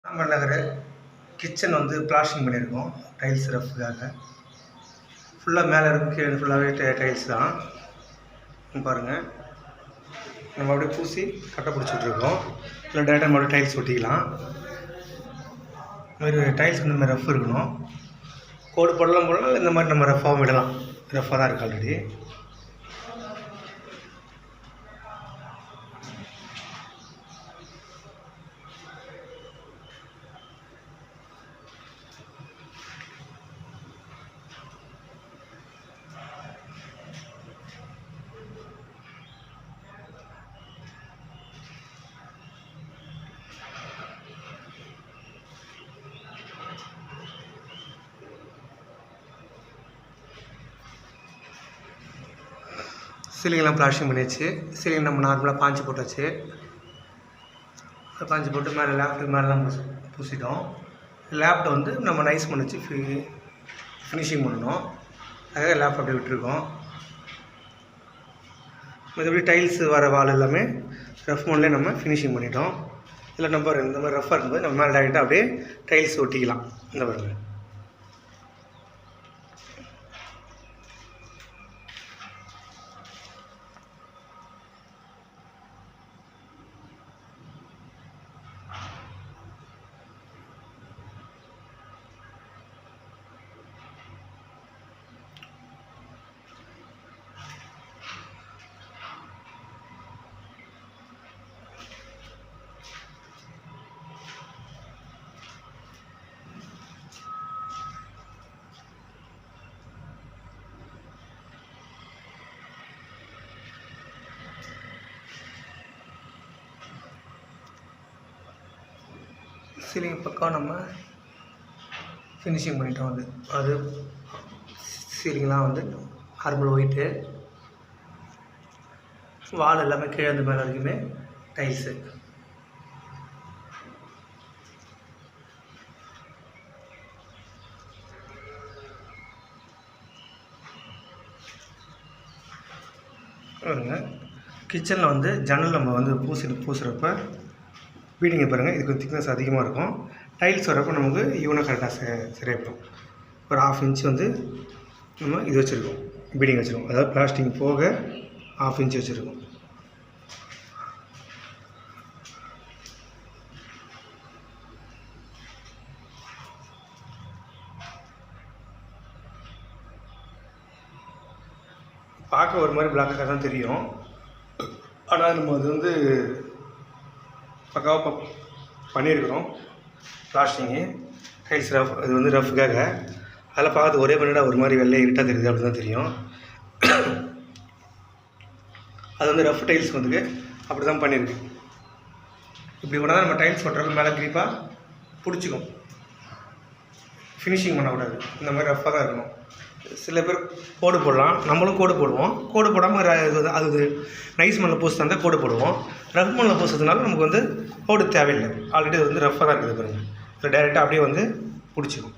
நம்ம நகர் கிச்சன் வந்து பிளாஸ்டிங் பண்ணியிருக்கோம் டைல்ஸ் ரஃப்காக. ஃபுல்லாக மேலே இருக்கும், கீழே ஃபுல்லாகவே டைல்ஸ் தான். பாருங்கள், நம்ம அப்படியே பூசி கட்டை பிடிச்சிட்ருக்கோம். இல்லை டேரெக்டாக நம்ம டைல்ஸ் ஒட்டிக்கலாம். இந்த மாதிரி டைல்ஸ் இந்த மாதிரி ரஃப் இருக்கணும். கோடு போடலாம் போடலாம், இந்த மாதிரி நம்ம ரஃபாகவும் விடலாம். ரஃபாக தான் இருக்குது ஆல்ரெடி. சீலிங்லாம் பிளாஸ்டிங் பண்ணியாச்சு. சீலிங் நம்ம நார்மலாக பாஞ்சு போட்டாச்சு. பாஞ்சு போட்டு மேலே லேப்டாப் மேலாம் பூசிட்டோம். லேப்டாப் வந்து நம்ம நைஸ் பண்ணி வச்சு ஃபினிஷிங் பண்ணணும். அதுக்காக லேப்டாப் அப்படியே விட்டுருக்கோம். மற்றபடி டைல்ஸ் வர வால் எல்லாமே ரஃப் மோட்லேயே நம்ம ஃபினிஷிங் பண்ணிட்டோம். இல்லை நம்ம இந்த மாதிரி ரஃப்பாக இருக்கும்போது நம்ம மேலே டேரெக்டாக அப்படியே டைல்ஸ் ஒட்டிக்கலாம். இந்த பாருங்க, சீலிங் பக்கம் நம்ம ஃபினிஷிங் பண்ணிட்டோம். அது சீலிங்லாம் வந்து மார்பிள் ஒயிட்டு, வால் எல்லாமே கீழே அந்த மேலே வரைக்குமே டைல்ஸு. கிச்சனில் வந்து ஜன்னல் நம்ம வந்து பூசுகிறப்ப பீடிங்கை பாருங்கள், இதுக்கு திக்னஸ் அதிகமாக இருக்கும். டைல்ஸ் வரப்போ நமக்கு ஈவனாக கரெக்டாக சரியாயிடும். ஒரு 1/2 இன்ச் வந்து நம்ம இது வச்சுருக்கோம், பீடிங் வச்சுருக்கோம். அதாவது பிளாஸ்டிங் போக 1/2 இன்ச் வச்சுருக்கோம். பார்க்க ஒரு மாதிரி பிளாக்காக தான் தெரியும். ஆனால் நம்ம அது வந்து பக்காவாக பண்ணியிருக்கிறோம். பிளாஸ்டிங்கு டைல்ஸ் ரஃப், அது வந்து ரஃப்காக. அதில் பார்த்து ஒரே பண்ணிட்டா ஒரு மாதிரி வெள்ளை இருட்டாக தெரியுது, அப்படி தான் தெரியும். அது வந்து ரஃப் டைல்ஸ் வந்து அப்படி தான் பண்ணியிருக்கு. இப்படி பண்ணால் நம்ம டைல்ஸ் ஒட்டுறது மேலே கிரீப்பாக பிடிச்சிக்கும். ஃபினிஷிங் பண்ணக்கூடாது, இந்த மாதிரி ரஃப்பாக தான் இருக்கணும். சில பேர் கோடு போடலாம், நம்மளும் கோடு போடுவோம். கோடு போடாமல் அது நைஸ் மண்ணில் பூசி தந்தால் கோடு போடுவோம். ரஃப் மண்ணில் பூசுறதுனால நமக்கு வந்து கோடு தேவையில்லை. ஆல்ரெடி அது வந்து ரஃப்பாக தான் இருக்குது பாருங்கள். இதில் டேரெக்டாக அப்படியே வந்து பிடிச்சிக்கும்.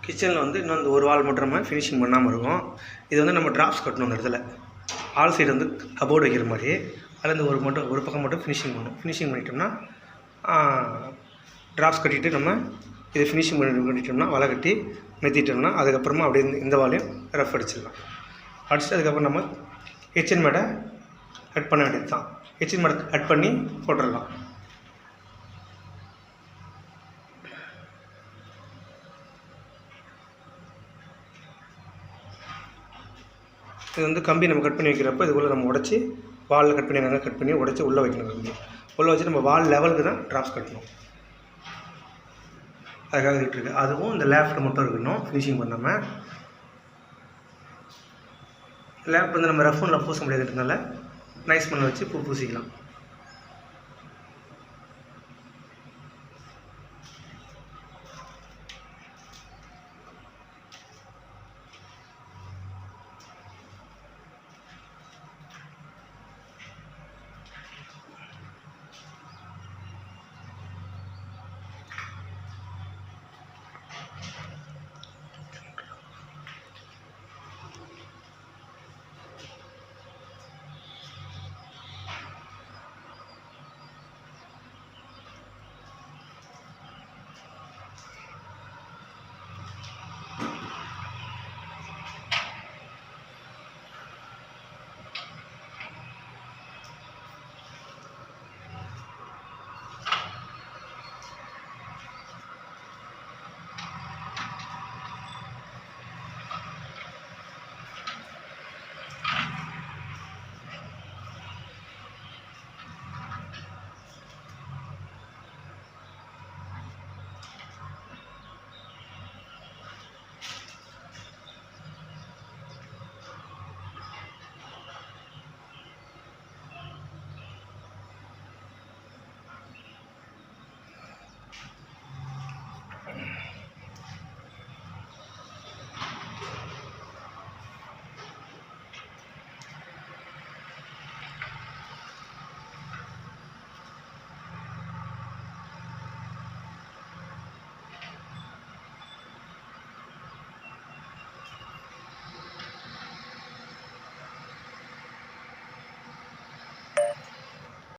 கிச்சனில் வந்து இன்னும் அந்த ஒரு வால் மட்டும் நம்ம ஃபினிஷிங் பண்ணாமல் இருக்கும். இது வந்து நம்ம ட்ராப்ஸ் கட்டணும். அந்த இடத்துல ஆல் சைடு வந்து கபோர்டு வைக்கிற மாதிரி அதில் இந்த ஒரு பக்கம் மட்டும் ஃபினிஷிங் பண்ணணும். ஃபினிஷிங் பண்ணிட்டோம்னா ட்ராப்ஸ் கட்டிட்டு நம்ம இதை ஃபினிஷிங் பண்ணிட்டோம்னா வலை கட்டி மெத்திட்டோம்னா அதுக்கப்புறமா அப்படியே இந்த வாலையும் ரஃப் அடிச்சிடலாம். அடிச்சுட்டு அதுக்கப்புறம் நம்ம கிச்சன் மேடை கட் பண்ண வேண்டியது தான். கிச்சன் மேடை கட் பண்ணி போட்டுடலாம். இது வந்து கம்பி நம்ம கட் பண்ணி வைக்கிறப்போ இதுக்குள்ளே நம்ம உடச்சி வாலில் கட் பண்ணி உடச்சி உள்ளே வைக்கணும். கம்பி உள்ளே வச்சு நம்ம வால் லெவலுக்கு தான் ட்ராப்ஸ் கட்டணும். அதுக்காக இருக்கு. அதுவும் இந்த லேஃப்ட் மட்டும் இருக்கணும் ஃபினிஷிங் பண்ணாமல். லேஃப்ட் வந்து நம்ம ரஃப் மண்ணில் பூச முடியாதுன்றதுனால நைஸ் மண்ணில் வச்சு பூசிக்கலாம்.